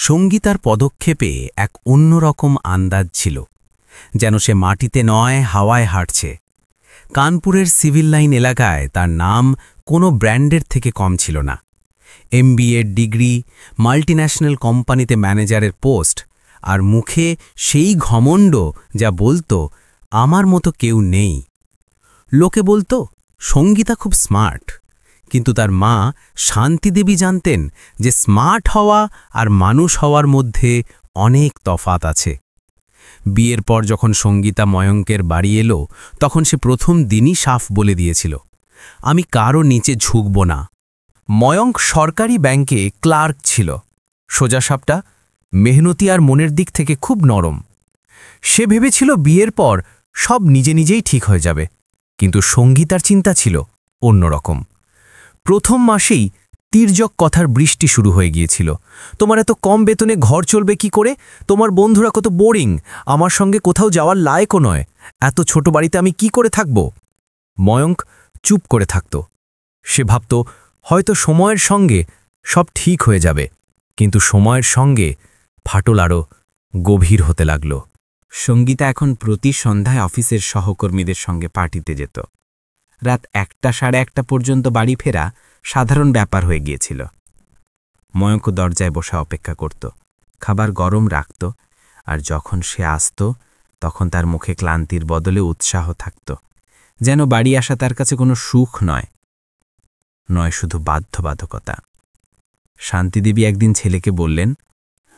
সঙ্গীতার পদক্ষেপে এক অন্যরকম আন্দাজ ছিল, যেন সে মাটিতে নয় হাওয়ায় হাঁটছে। কানপুরের সিভিল লাইন এলাকায় তার নাম কোনো ব্র্যান্ডের থেকে কম ছিল না। এমবিএর ডিগ্রি, মাল্টিন্যাশনাল কোম্পানিতে ম্যানেজারের পোস্ট, আর মুখে সেই ঘমণ্ড যা বলতো আমার মতো কেউ নেই। লোকে বলতো সঙ্গীতা খুব স্মার্ট, কিন্তু তার মা শান্তিদেবী জানতেন যে স্মার্ট হওয়া আর মানুষ হওয়ার মধ্যে অনেক তফাত আছে। বিয়ের পর যখন সঙ্গীতা ময়ঙ্কের বাড়ি এলো, তখন সে প্রথম দিনই সাফ বলে দিয়েছিল, আমি কারো নিচে ঝুঁকব না। ময়ঙ্ক সরকারি ব্যাংকে ক্লার্ক ছিল, সোজাসাপটা, মেহনতি আর মনের দিক থেকে খুব নরম। সে ভেবেছিল বিয়ের পর সব নিজে নিজেই ঠিক হয়ে যাবে, কিন্তু সঙ্গীতার চিন্তা ছিল অন্যরকম। প্রথম মাসেই তির্যক কথার বৃষ্টি শুরু হয়ে গিয়েছিল। তোমার এত কম বেতনে ঘর চলবে কি করে? তোমার বন্ধুরা কত বোরিং, আমার সঙ্গে কোথাও যাওয়ার লায়কও নয়, এত ছোট বাড়িতে আমি কি করে থাকব? ময়ঙ্ক চুপ করে থাকত। সে ভাবত হয়তো সময়ের সঙ্গে সব ঠিক হয়ে যাবে, কিন্তু সময়ের সঙ্গে ফাটল আরও গভীর হতে লাগল। সঙ্গীতা এখন প্রতি সন্ধ্যায় অফিসের সহকর্মীদের সঙ্গে পার্টিতে যেত। রাত 1টা-1:30 পর্যন্ত বাড়ি ফেরা সাধারণ ব্যাপার হয়ে গিয়েছিল। ময়ঙ্ক দরজায় বসা অপেক্ষা করত, খাবার গরম রাখত, আর যখন সে আসত তখন তার মুখে ক্লান্তির বদলে উৎসাহ থাকত, যেন বাড়ি আসা তার কাছে কোনো সুখ নয়, শুধু বাধ্যবাধকতা। শান্তিদেবী একদিন ছেলেকে বললেন,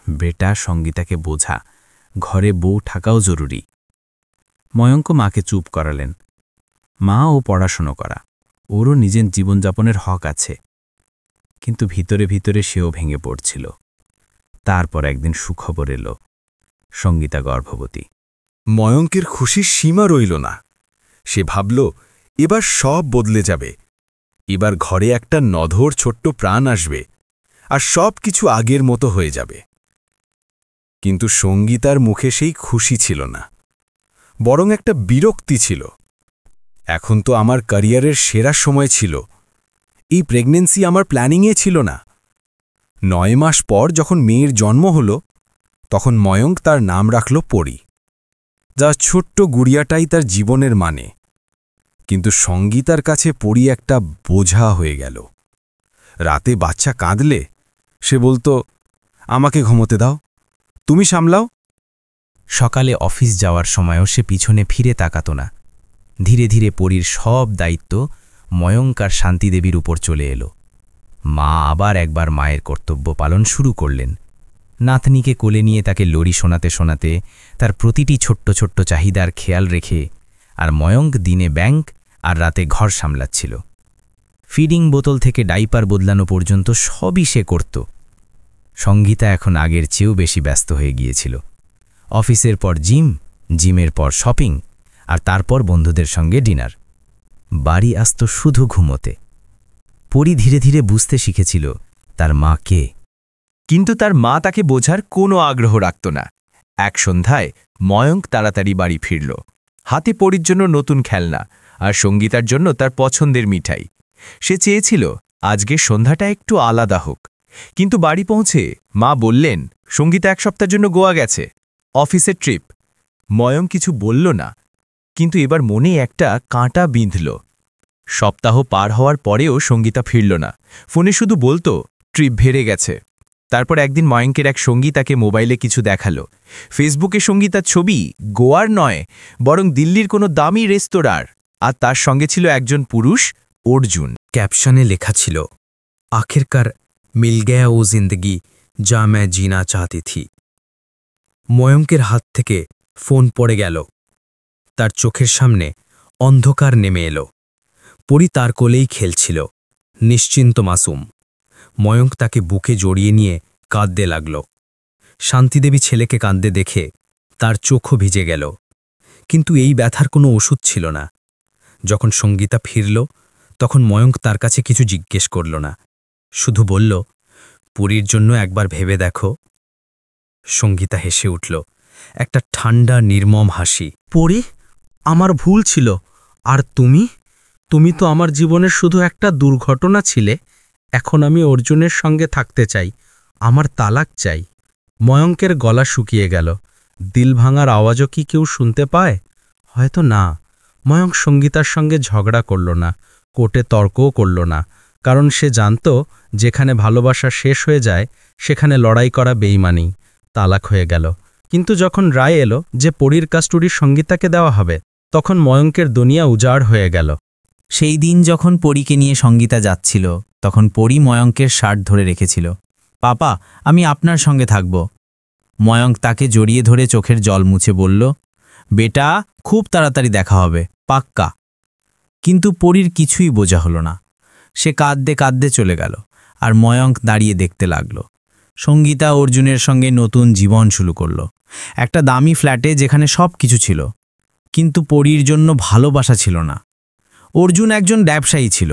বেটা, সঙ্গীতাকে বোঝা, ঘরে বউ থাকাও জরুরি। ময়ঙ্ক মাকে চুপ করালেন। মা ও পড়াশুনো করা, ওরও নিজের জীবনযাপনের হক আছে। কিন্তু ভিতরে ভিতরে সেও ভেঙে পড়ছিল। তারপর একদিন সুখবর এলো, সঙ্গীতা গর্ভবতী। ময়ঙ্কের খুশির সীমা রইল না। সে ভাবল এবার সব বদলে যাবে, এবার ঘরে একটা নধর ছোট্ট প্রাণ আসবে, আর সব কিছু আগের মতো হয়ে যাবে। কিন্তু সঙ্গীতার মুখে সেই খুশি ছিল না, বরং একটা বিরক্তি ছিল। এখন তো আমার ক্যারিয়ারের সেরা সময় ছিল, এই প্রেগন্যান্সি আমার প্ল্যানিংয়ে ছিল না। 9 মাস পর যখন মেয়ের জন্ম হল, তখন ময়ঙ্ক তার নাম রাখল পরি, যা ছোট্ট গুড়িয়াটাই তার জীবনের মানে। কিন্তু সঙ্গীতার কাছে পরি একটা বোঝা হয়ে গেল। রাতে বাচ্চা কাঁদলে সে বলতো, আমাকে ঘুমোতে দাও, তুমি সামলাও। সকালে অফিস যাওয়ার সময়ও সে পিছনে ফিরে তাকাত না। ধীরে ধীরে পরীর সব দায়িত্ব ময়ঙ্ক আর শান্তিদেবীর উপর চলে এলো। মা আবার একবার মায়ের কর্তব্য পালন শুরু করলেন। নাতনিকে কোলে নিয়ে তাকে লড়ি শোনাতে শোনাতে, তার প্রতিটি ছোট্ট ছোট্ট চাহিদার খেয়াল রেখে, আর ময়ঙ্ক দিনে ব্যাংক আর রাতে ঘর সামলাচ্ছিল। ফিডিং বোতল থেকে ডাইপার বদলানো পর্যন্ত সবই সে করত। সঙ্গীতা এখন আগের চেয়েও বেশি ব্যস্ত হয়ে গিয়েছিল। অফিসের পর জিম, জিমের পর শপিং, আর তারপর বন্ধুদের সঙ্গে ডিনার। বাড়ি আসত শুধু ঘুমোতে। পরি ধীরে ধীরে বুঝতে শিখেছিল তার মা কে। কিন্তু তার মা তাকে বোঝার কোনো আগ্রহ রাখত না। এক সন্ধ্যায় ময়ঙ্ক তাড়াতাড়ি বাড়ি ফিরল, হাতে পরির জন্য নতুন খেলনা, আর সঙ্গীতার জন্য তার পছন্দের মিঠাই। সে চেয়েছিল আজকের সন্ধ্যাটা একটু আলাদা হোক, কিন্তু বাড়ি পৌঁছে মা বললেন, সঙ্গীতা 1 সপ্তাহের জন্য গোয়া গেছে, অফিসের ট্রিপ। ময়ঙ্ক কিছু বলল না, কিন্তু এবার মনে একটা কাঁটা বিঁধল। সপ্তাহ পার হওয়ার পরেও সঙ্গীতা ফিরল না। ফোনে শুধু বলতো ট্রিপ ভেড়ে গেছে। তারপর একদিন ময়ঙ্কের এক সঙ্গী তাকে মোবাইলে কিছু দেখালো। ফেসবুকে সঙ্গীতার ছবি গোয়ার নয়, বরং দিল্লির কোনো দামি রেস্তোরাঁর, আর তার সঙ্গে ছিল একজন পুরুষ, অর্জুন। ক্যাপশনে লেখা ছিল, আখিরকার মিল গয়া ও জিন্দগি যা মে জিনা চাহতি থি। ময়ঙ্কের হাত থেকে ফোন পড়ে গেল। তার চোখের সামনে অন্ধকার নেমে এলো। পরি তার কোলেই খেলছিল, নিশ্চিন্ত মাসুম। ময়ঙ্ক তাকে বুকে জড়িয়ে নিয়ে কাঁদতে লাগল। শান্তিদেবী ছেলেকে কাঁদতে দেখে তার চোখও ভিজে গেল। কিন্তু এই ব্যথার কোনো ওষুধ ছিল না। যখন সঙ্গীতা ফিরল, তখন ময়ঙ্ক তার কাছে কিছু জিজ্ঞেস করল না, শুধু বলল, পুরীর জন্য একবার ভেবে দেখো। সঙ্গীতা হেসে উঠল, একটা ঠান্ডা নির্মম হাসি। পরি, আমার ভুল ছিল, আর তুমি তো আমার জীবনের শুধু একটা দুর্ঘটনা ছিলে। এখন আমি অর্জুনের সঙ্গে থাকতে চাই, আমার তালাক চাই। ময়ঙ্কের গলা শুকিয়ে গেল। দিল ভাঙার আওয়াজও কি কেউ শুনতে পায়? হয়তো না। ময়ঙ্ক সঙ্গীতার সঙ্গে ঝগড়া করল না, কোর্টে তর্কও করল না, কারণ সে জানত যেখানে ভালোবাসা শেষ হয়ে যায় সেখানে লড়াই করা বেইমানি। তালাক হয়ে গেল। কিন্তু যখন রায় এলো যে পরীর কাস্টডি সঙ্গীতাকে দেওয়া হবে, তখন ময়ঙ্কের দুনিয়া উজাড় হয়ে গেল। সেই দিন যখন পরীকে নিয়ে সঙ্গীতা যাচ্ছিল, তখন পরী ময়ঙ্কের শার্ট ধরে রেখেছিল। পাপা, আমি আপনার সঙ্গে থাকব। ময়ঙ্ক তাকে জড়িয়ে ধরে চোখের জল মুছে বলল, বেটা, খুব তাড়াতাড়ি দেখা হবে, পাক্কা। কিন্তু পরীর কিছুই বোঝা হলো না। সে কাঁদতে কাঁদতে চলে গেল, আর ময়ঙ্ক দাঁড়িয়ে দেখতে লাগল। সঙ্গীতা অর্জুনের সঙ্গে নতুন জীবন শুরু করল, একটা দামি ফ্ল্যাটে যেখানে সব কিছু ছিল। কিন্তু পরীর জন্য ভালোবাসা ছিল না। অর্জুন একজন ব্যবসায়ী ছিল,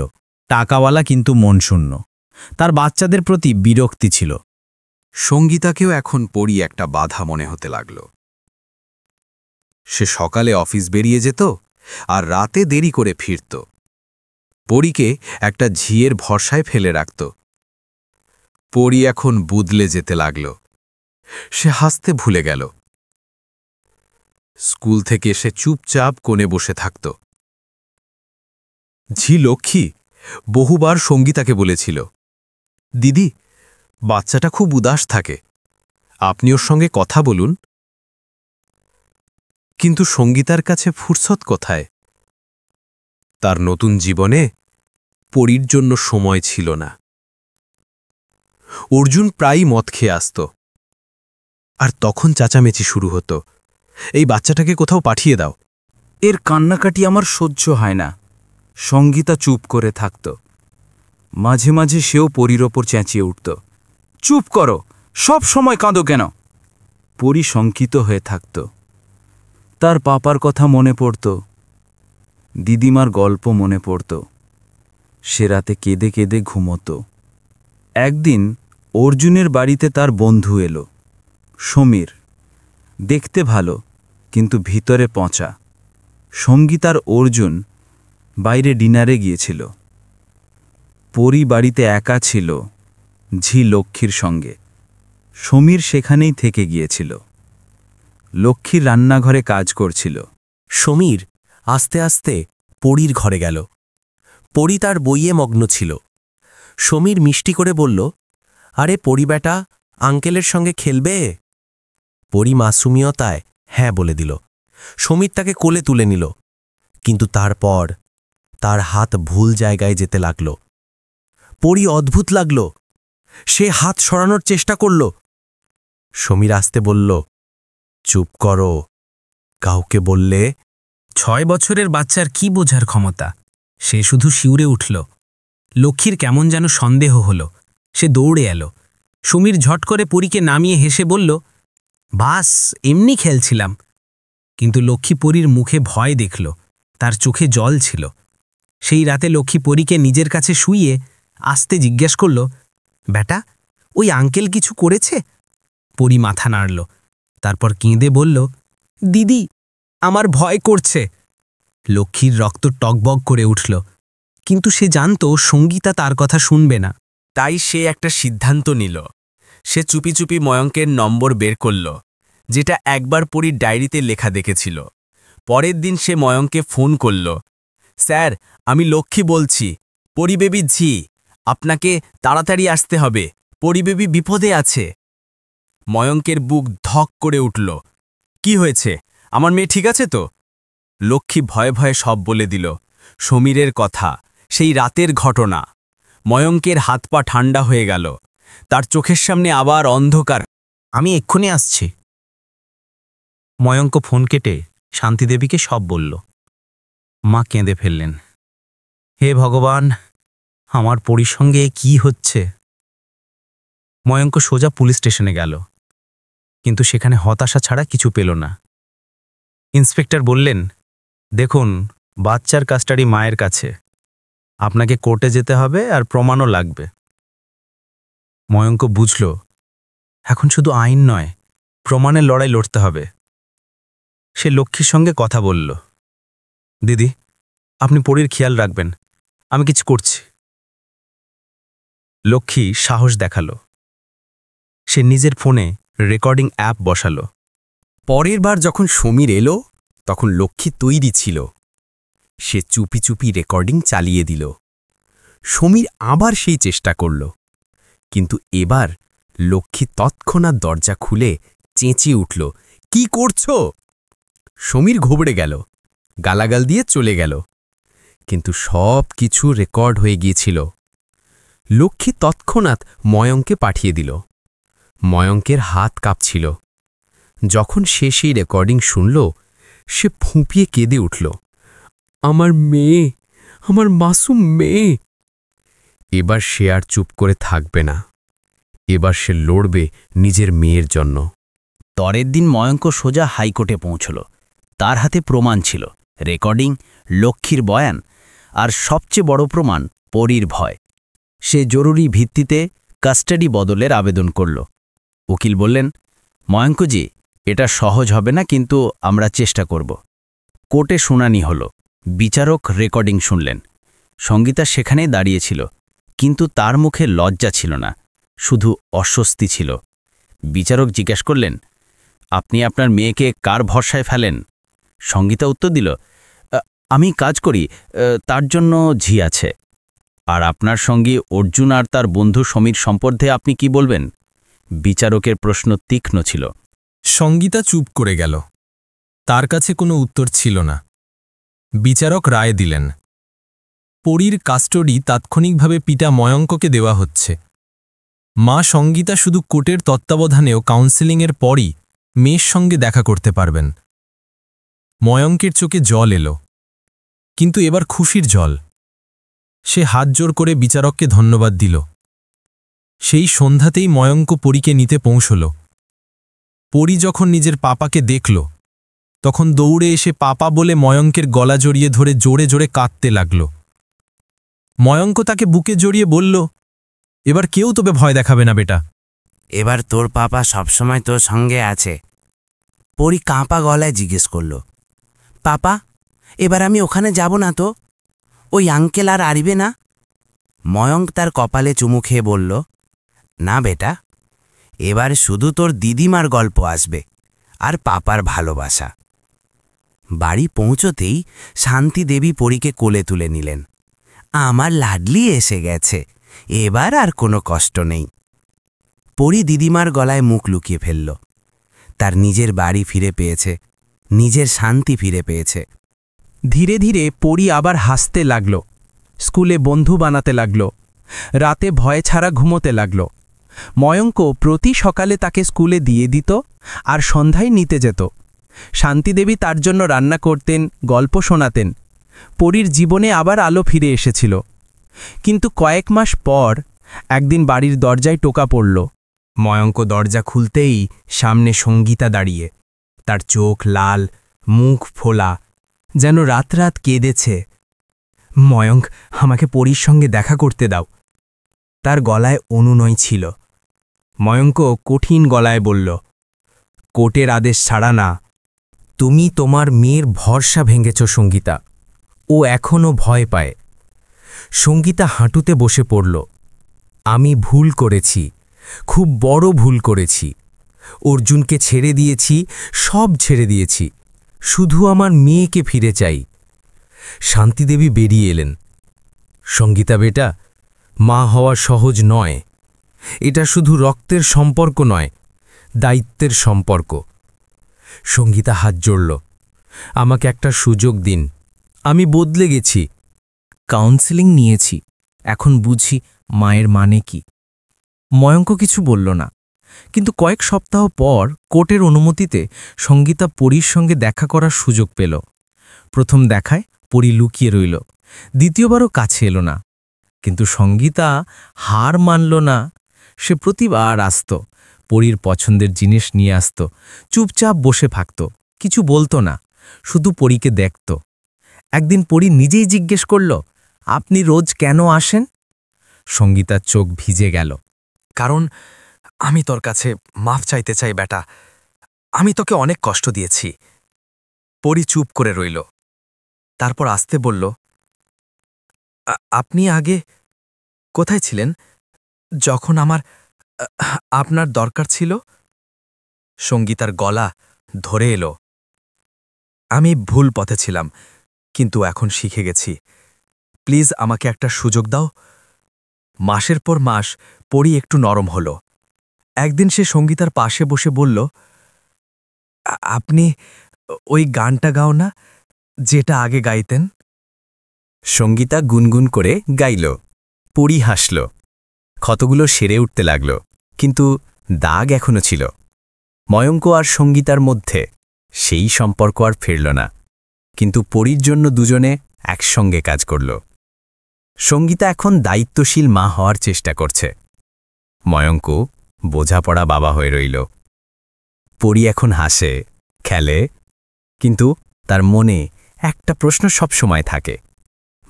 টাকাওয়ালা, কিন্তু মন শূন্য। তার বাচ্চাদের প্রতি বিরক্তি ছিল। সঙ্গীতাকেও এখন পরী একটা বাধা মনে হতে লাগল। সে সকালে অফিস বেরিয়ে যেত আর রাতে দেরি করে ফিরত। পরীকে একটা ঝিয়ের ভরসায় ফেলে রাখত। পরী এখন বুদলে যেতে লাগল। সে হাসতে ভুলে গেল। স্কুল থেকে এসে চুপচাপ কোণে বসে থাকত। ঝি লক্ষ্মী বহুবার সঙ্গীতাকে বলেছিল, দিদি, বাচ্চাটা খুব উদাস থাকে, আপনি ওর সঙ্গে কথা বলুন। কিন্তু সঙ্গীতার কাছে ফুরসত কোথায়? তার নতুন জীবনে পরীর জন্য সময় ছিল না। অর্জুন প্রায়ই মদ খেয়ে আসত, আর তখন চেঁচামেচি শুরু হতো, এই বাচ্চাটাকে কোথাও পাঠিয়ে দাও। এর কান্নাকাটি আমার সহ্য হয় না। সঙ্গীতা চুপ করে থাকত। মাঝে মাঝে সেও পরীর ওপর চেঁচিয়ে উঠত, চুপ করো, সব সময় কাঁদো কেন? পরী শঙ্কিত হয়ে থাকত। তার পাপার কথা মনে পড়ত, দিদিমার গল্প মনে পড়ত। সে রাতে কেঁদে কেঁদে ঘুমত। একদিন অর্জুনের বাড়িতে তার বন্ধু এলো, সমীর। দেখতে ভালো, কিন্তু ভিতরে পচা। সঙ্গীতার অর্জুন বাইরে ডিনারে গিয়েছিল। পরী বাড়িতে একা ছিল, ঝি লক্ষ্মীর সঙ্গে। সমীর সেখানেই থেকে গিয়েছিল। লক্ষ্মীর রান্নাঘরে কাজ করছিল। সমীর আস্তে আস্তে পরীর ঘরে গেল। পরী তার বইয়ে মগ্ন ছিল। সমীর মিষ্টি করে বলল, আরে পরী বেটা, আঙ্কেলের সঙ্গে খেলবে? পরী মাসুমিয়তায় হ্যাঁ বলে দিল। সমীর তাকে কোলে তুলে নিল, কিন্তু তারপর তার হাত ভুল জায়গায় যেতে লাগল। পরী অদ্ভুত লাগল। সে হাত সরানোর চেষ্টা করল। সমীর আস্তে বলল, চুপ করো, কাউকে বললে। 6 বছরের বাচ্চার কি বোঝার ক্ষমতা? সে শুধু শিউরে উঠল। লক্ষ্মীর কেমন যেন সন্দেহ হল। সে দৌড়ে এলো। সমীর ঝট করে পরীকে নামিয়ে হেসে বলল, বাস, এমনি খেলছিলাম। কিন্তু লক্ষ্মী পরীর মুখে ভয় দেখল, তার চোখে জল ছিল। সেই রাতে লক্ষ্মী পরীকে নিজের কাছে শুইয়ে আস্তে জিজ্ঞেস করল, বেটা, ওই আঙ্কেল কিছু করেছে? পরী মাথা নাড়ল, তারপর কেঁদে বলল, দিদি, আমার ভয় করছে। লক্ষ্মীর রক্ত টকবক করে উঠল, কিন্তু সে জানত সঙ্গীতা তার কথা শুনবে না। তাই সে একটা সিদ্ধান্ত নিল। সে চুপি চুপি ময়ঙ্কের নম্বর বের করল, যেটা একবার পরীর ডায়েরিতে লেখা দেখেছিল। পরের দিন সে ময়ঙ্ককে ফোন করল, স্যার, আমি লক্ষ্মী বলছি, পরী বেবি ঝি, আপনাকে তাড়াতাড়ি আসতে হবে, পরী বেবি বিপদে আছে। ময়ঙ্কের বুক ধক করে উঠল। কি হয়েছে? আমার মেয়ে ঠিক আছে তো? লক্ষ্মী ভয়ে ভয়ে সব বলে দিল, সমীরের কথা, সেই রাতের ঘটনা। ময়ঙ্কের হাত পা ঠান্ডা হয়ে গেল। তার চোখের সামনে আবার অন্ধকার। আমি এক্ষুনি আসছি। ময়ঙ্ক ফোন কেটে শান্তিদেবীকে সব বলল। মা কেঁদে ফেললেন। হে ভগবান, আমার পরীর সঙ্গে কি হচ্ছে? ময়ঙ্ক সোজা পুলিশ স্টেশনে গেল, কিন্তু সেখানে হতাশা ছাড়া কিছু পেল না। ইন্সপেক্টর বললেন, দেখুন, বাচ্চার কাস্টাডি মায়ের কাছে, আপনাকে কোর্টে যেতে হবে আর প্রমাণও লাগবে। ময়ঙ্ক বুঝল, এখন শুধু আইন নয়, প্রমাণের লড়াই লড়তে হবে। সে লক্ষ্মীর সঙ্গে কথা বলল, দিদি, আপনি পরীর খেয়াল রাখবেন, আমি কিছু করছি। লক্ষ্মী সাহস দেখালো। সে নিজের ফোনে রেকর্ডিং অ্যাপ বসালো। পরের বার যখন সমীর এলো তখন লক্ষ্মী তৈরি ছিল। সে চুপি চুপি রেকর্ডিং চালিয়ে দিল। সমীর আবার সেই চেষ্টা করল, কিন্তু এবার লক্ষ্মী তৎক্ষণাৎ দরজা খুলে চেঁচিয়ে উঠল, "কি করছো?" সমীর ঘুবড়ে গেল, গালাগাল দিয়ে চলে গেল। কিন্তু সব কিছু রেকর্ড হয়ে গিয়েছিল। লক্ষ্মী তৎক্ষণাৎ ময়ঙ্ককে পাঠিয়ে দিল। ময়ঙ্কের হাত কাঁপছিল। যখন সে সেই রেকর্ডিং শুনল, সে ফুঁপিয়ে কেঁদে উঠল, "আমার মেয়ে, আমার মাসুম মেয়ে!" এবার সে আর চুপ করে থাকবে না। এবার সে লড়বে নিজের মেয়ের জন্য। পরের দিন ময়ঙ্ক সোজা হাইকোর্টে পৌঁছল। তার হাতে প্রমাণ ছিল, রেকর্ডিং, লক্ষ্মীর বয়ান, আর সবচেয়ে বড় প্রমাণ পরীর ভয়। সে জরুরি ভিত্তিতে কাস্টাডি বদলের আবেদন করল। উকিল বললেন, ময়ঙ্কজি, এটা সহজ হবে না, কিন্তু আমরা চেষ্টা করব। কোর্টে শুনানি হল। বিচারক রেকর্ডিং শুনলেন। সঙ্গীতা সেখানেই দাঁড়িয়েছিল, কিন্তু তার মুখে লজ্জা ছিল না, শুধু অস্বস্তি ছিল। বিচারক জিজ্ঞেস করলেন, আপনি আপনার মেয়েকে কার ভরসায় ফেলেন? সঙ্গীতা উত্তর দিল, আমি কাজ করি, তার জন্য ঝি আছে। আর আপনার সঙ্গী অর্জুন আর তার বন্ধু সমীর সম্বন্ধে আপনি কি বলবেন? বিচারকের প্রশ্ন তীক্ষ্ণ ছিল। সঙ্গীতা চুপ করে গেল। তার কাছে কোনো উত্তর ছিল না। বিচারক রায় দিলেন, পরীর কাস্টডি তাৎক্ষণিকভাবে পিতা ময়ঙ্ককে দেওয়া হচ্ছে। মা সঙ্গীতা শুধু কোর্টের তত্ত্বাবধানেও কাউন্সেলিংয়ের পরই মেয়ের সঙ্গে দেখা করতে পারবেন। ময়ঙ্কের চোখে জল এলো, কিন্তু এবার খুশির জল। সে হাত জোর করে বিচারককে ধন্যবাদ দিল। সেই সন্ধ্যাতেই ময়ঙ্ক পরীকে নিতে পৌঁছল। পরী যখন নিজের পাপাকে দেখল, তখন দৌড়ে এসে পাপা বলে ময়ঙ্কের গলা জড়িয়ে ধরে জোরে জোরে কাঁদতে লাগল। ময়ঙ্ক তাকে বুকে জড়িয়ে বলল, এবার কেউ তবে ভয় দেখাবে না বেটা। এবার তোর পাপা সবসময় তোর সঙ্গে আছে। পরী কাঁপা গলায় জিজ্ঞেস করল, পাপা, এবার আমি ওখানে যাব না তো? ওই আঙ্কেল আর আসবে না? ময়ঙ্ক তার কপালে চুমু খেয়ে বলল, না বেটা, এবার শুধু তোর দিদিমার গল্প আসবে আর পাপার ভালোবাসা। বাড়ি পৌঁছতেই শান্তি দেবী পরীকে কোলে তুলে নিলেন। আমার লাডলি এসে গেছে, এবার আর কোনো কষ্ট নেই। পরী দিদিমার গলায় মুখ লুকিয়ে ফেলল। তার নিজের বাড়ি ফিরে পেয়েছে, নিজের শান্তি ফিরে পেয়েছে। ধীরে ধীরে পরী আবার হাসতে লাগল, স্কুলে বন্ধু বানাতে লাগল, রাতে ভয় ছাড়া ঘুমোতে লাগল। ময়ঙ্ক প্রতি সকালে তাকে স্কুলে দিয়ে দিত আর সন্ধ্যায় নিতে যেত। শান্তিদেবী তার জন্য রান্না করতেন, গল্প শোনাতেন। পরীর জীবনে আবার আলো ফিরে এসেছিল। কিন্তু কয়েক মাস পর একদিন বাড়ির দরজায় টোকা পড়ল। ময়ঙ্ক দরজা খুলতেই সামনে সঙ্গীতা দাঁড়িয়ে, তার চোখ লাল, মুখ ফোলা, যেন রাত রাত কেঁদেছে। ময়ঙ্ক, আমাকে পরীর সঙ্গে দেখা করতে দাও। তার গলায় অনুনয় ছিল। ময়ঙ্ক কঠিন গলায় বলল, কোর্টের আদেশ ছাড়া না। তুমি তোমার মেয়ের ভরসা ভেঙেছ সঙ্গীতা, ও এখনও ভয় পায়। সঙ্গীতা হাঁটুতে বসে পড়ল। আমি ভুল করেছি, খুব বড় ভুল করেছি। অর্জুনকে ছেড়ে দিয়েছি, সব ছেড়ে দিয়েছি, শুধু আমার মেয়েকে ফিরে চাই। শান্তিদেবী বেরিয়ে এলেন। সঙ্গীতা বেটা, মা হওয়া সহজ নয়। এটা শুধু রক্তের সম্পর্ক নয়, দায়িত্বের সম্পর্ক। সঙ্গীতা হাত জড়ল। আমাকে একটা সুযোগ দিন, আমি বদলে গেছি। কাউন্সেলিং নিয়েছি, এখন বুঝি মায়ের মানে কি। ময়ঙ্ক কিছু বলল না, কিন্তু কয়েক সপ্তাহ পর কোর্টের অনুমতিতে সঙ্গীতা পরীর সঙ্গে দেখা করার সুযোগ পেল। প্রথম দেখায় পরী লুকিয়ে রইল, দ্বিতীয়বারও কাছে এলো না। কিন্তু সঙ্গীতা হার মানল না। সে প্রতিবার আসত, পরীর পছন্দের জিনিস নিয়ে আসত, চুপচাপ বসে থাকত, কিছু বলতো না, শুধু পরীকে দেখত। একদিন পরী নিজেই জিজ্ঞেস করল, আপনি রোজ কেন আসেন? সঙ্গীতার চোখ ভিজে গেল। কারণ আমি তোর কাছে মাফ চাইতে চাই বেটা, আমি তোকে অনেক কষ্ট দিয়েছি। পরী চুপ করে রইল, তারপর আসতে বলল, আপনি আগে কোথায় ছিলেন যখন আপনার দরকার ছিল? সঙ্গীতার গলা ধরে এলো। আমি ভুল পথে ছিলাম, কিন্তু এখন শিখে গেছি। প্লিজ আমাকে একটা সুযোগ দাও। মাসের পর মাস পরি একটু নরম হলো। একদিন সে সঙ্গীতার পাশে বসে বলল, আপনি ওই গানটা গাও না, যেটা আগে গাইতেন। সঙ্গীতা গুনগুন করে গাইল। পরি হাসল। ক্ষতগুলো সেরে উঠতে লাগল, কিন্তু দাগ এখনো ছিল। ময়ঙ্ক আর সঙ্গীতার মধ্যে সেই সম্পর্ক আর ফিরল না, কিন্তু পরির জন্য দুজনে একসঙ্গে কাজ করল। সঙ্গীতা এখন দায়িত্বশীল মা হওয়ার চেষ্টা করছে। ময়ঙ্ক বোঝাপড়া বাবা হয়ে রইল। পরি এখন হাসে, খেলে, কিন্তু তার মনে একটা প্রশ্ন সবসময় থাকে,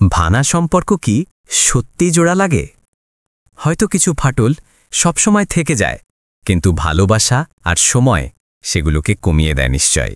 ভানা সম্পর্ক কি সত্যি জোড়া লাগে? হয়তো কিছু ফাটল সবসময় থেকে যায়, কিন্তু ভালোবাসা আর সময় সেগুলোকে কমিয়ে দেয় নিশ্চয়।